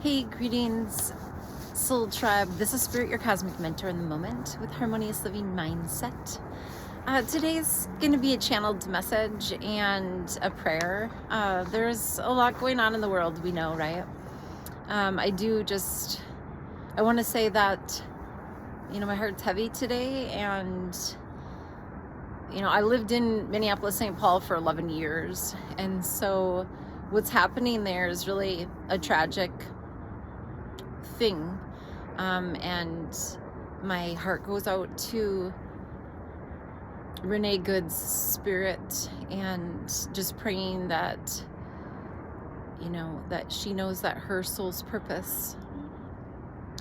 Hey, greetings, Soul Tribe. This is Spirit, your cosmic mentor in the moment with Harmonious Living Mindset. Today's going to be a channeled message and a prayer. There's a lot going on in the world, we know, right? I want to say that, my heart's heavy today, and, I lived in Minneapolis, St. Paul for 11 years, and so what's happening there is really a tragic thing, and my heart goes out to Renee Good's spirit, and just praying that that she knows that her soul's purpose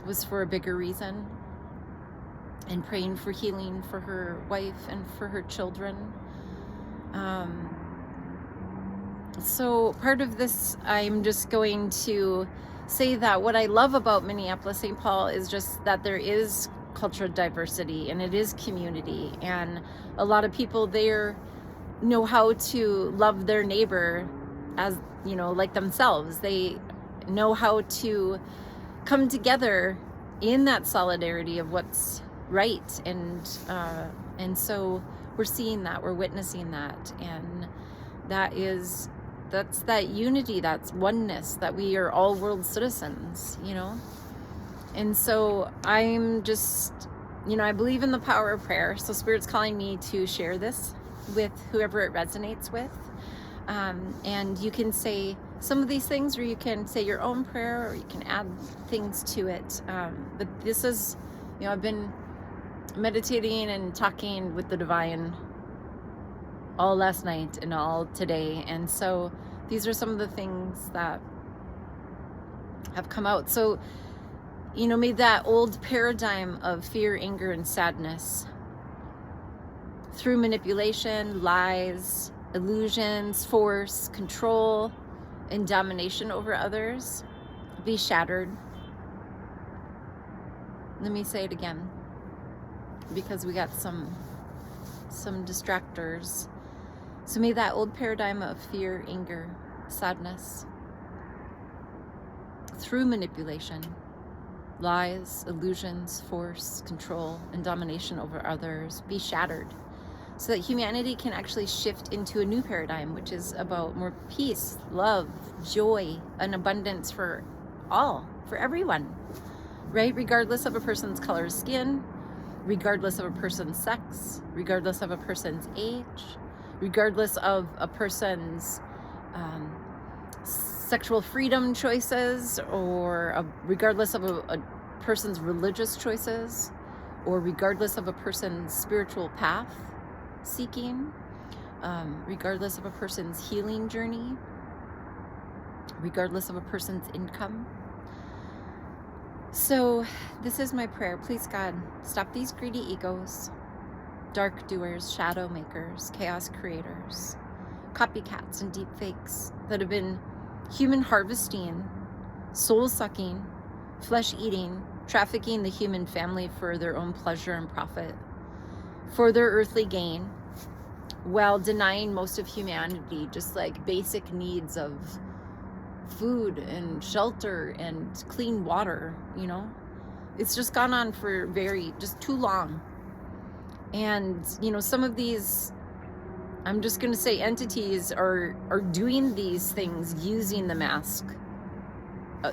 was for a bigger reason, and praying for healing for her wife and for her children. So part of this, I'm just going to say that what I love about Minneapolis, St. Paul is just that there is cultural diversity, and it is community, and a lot of people there know how to love their neighbor as, like themselves. They know how to come together in that solidarity of what's right, and so we're seeing that, we're witnessing that, and that's that unity, that's oneness, that we are all world citizens, and so I'm just, I believe in the power of prayer, so Spirit's calling me to share this with whoever it resonates with, and you can say some of these things, or you can say your own prayer, or you can add things to it, but this is, I've been meditating and talking with the divine all last night and all today, and so these are some of the things that have come out. So, may that old paradigm of fear, anger, and sadness through manipulation, lies, illusions, force, control, and domination over others be shattered. Let me say it again, because we got some distractors. So may that old paradigm of fear, anger, sadness through manipulation, lies, illusions, force, control, and domination over others be shattered, so that humanity can actually shift into a new paradigm, which is about more peace, love, joy, and abundance for all, for everyone, right? Regardless of a person's color of skin, regardless of a person's sex, regardless of a person's age, regardless of a person's sexual freedom choices, or regardless of a person's religious choices, or regardless of a person's spiritual path seeking, regardless of a person's healing journey, regardless of a person's income. So this is my prayer. Please, God, stop these greedy egos, dark doers, shadow makers, chaos creators, copycats, and deep fakes that have been human harvesting, soul sucking, flesh eating, trafficking the human family for their own pleasure and profit, for their earthly gain, while denying most of humanity just like basic needs of food and shelter and clean water. It's just gone on for just too long. And some of these, I'm just going to say, entities are doing these things using the mask,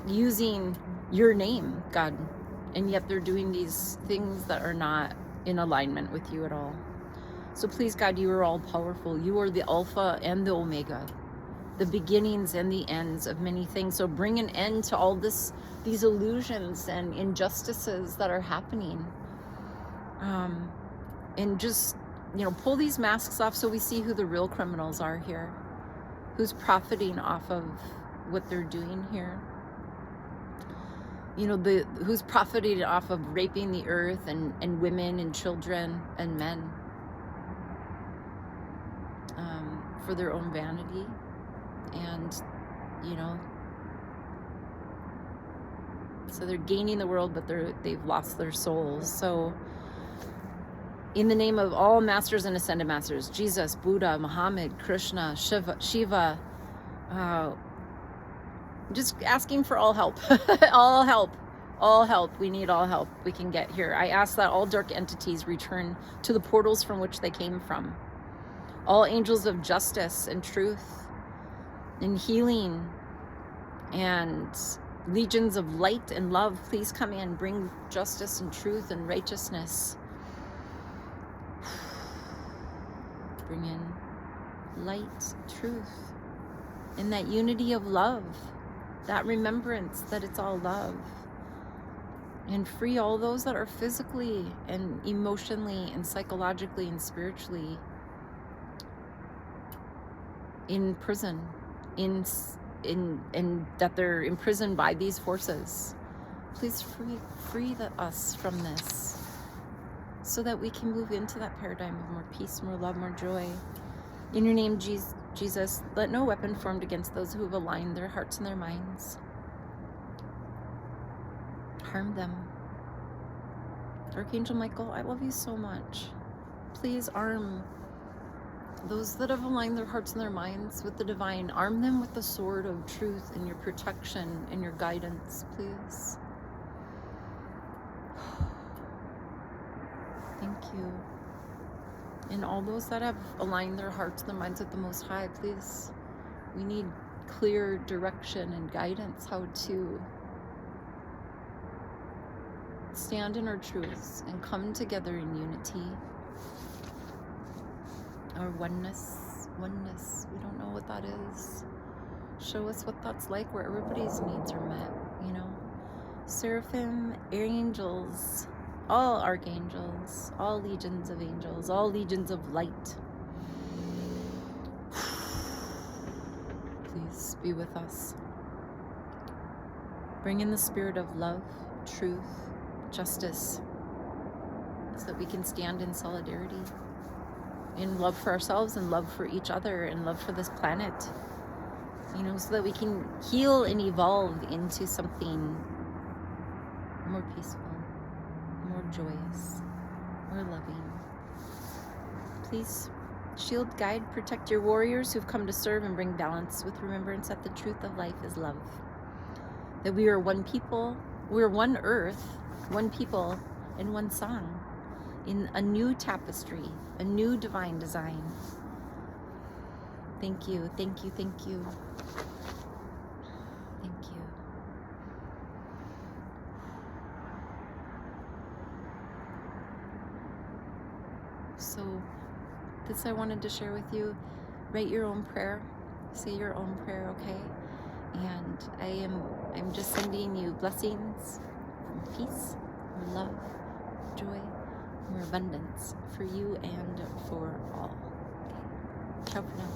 using your name, God, and yet they're doing these things that are not in alignment with you at all. So please, God, you are all powerful. You are the Alpha and the Omega, the beginnings and the ends of many things. So bring an end to all these illusions and injustices that are happening, and just pull these masks off, so we see who the real criminals are here, who's profiting off of what they're doing here, who's profiting off of raping the earth and women and children and men, for their own vanity. And so they're gaining the world, but they've lost their souls. So in the name of all masters and ascended masters, Jesus, Buddha, Muhammad, Krishna, Shiva, just asking for all help. All help. We need all help we can get here. I ask that all dark entities return to the portals from which they came from. All angels of justice and truth and healing and legions of light and love, please come in, bring justice and truth and righteousness. Bring in light, truth, and that unity of love, that remembrance that it's all love. And free all those that are physically and emotionally and psychologically and spiritually in prison, in that they're imprisoned by these forces. Please free us from this, so that we can move into that paradigm of more peace, more love, more joy. In your name, Jesus, let no weapon formed against those who have aligned their hearts and their minds harm them. Archangel Michael, I love you so much. Please arm those that have aligned their hearts and their minds with the divine. Arm them with the sword of truth and your protection and your guidance, please. Thank you. And all those that have aligned their hearts and their minds with the Most High, please, we need clear direction and guidance how to stand in our truths and come together in unity. Our oneness, we don't know what that is. Show us what that's like, where everybody's needs are met, you know. Seraphim, angels, all archangels, all legions of angels, all legions of light. Please be with us. Bring in the spirit of love, truth, justice, so that we can stand in solidarity, in love for ourselves and love for each other and love for this planet, you know, so that we can heal and evolve into something more peaceful, more joyous, more loving. Please shield, guide, protect your warriors who've come to serve and bring balance with remembrance that the truth of life is love. That we are one people, we're one earth, one people, and one song in a new tapestry, a new divine design. Thank you, thank you, thank you. Thank you. So this I wanted to share with you. Write your own prayer. Say your own prayer, okay? And I'm just sending you blessings from peace, more love, joy, more abundance for you and for all. Okay. Ciao for now.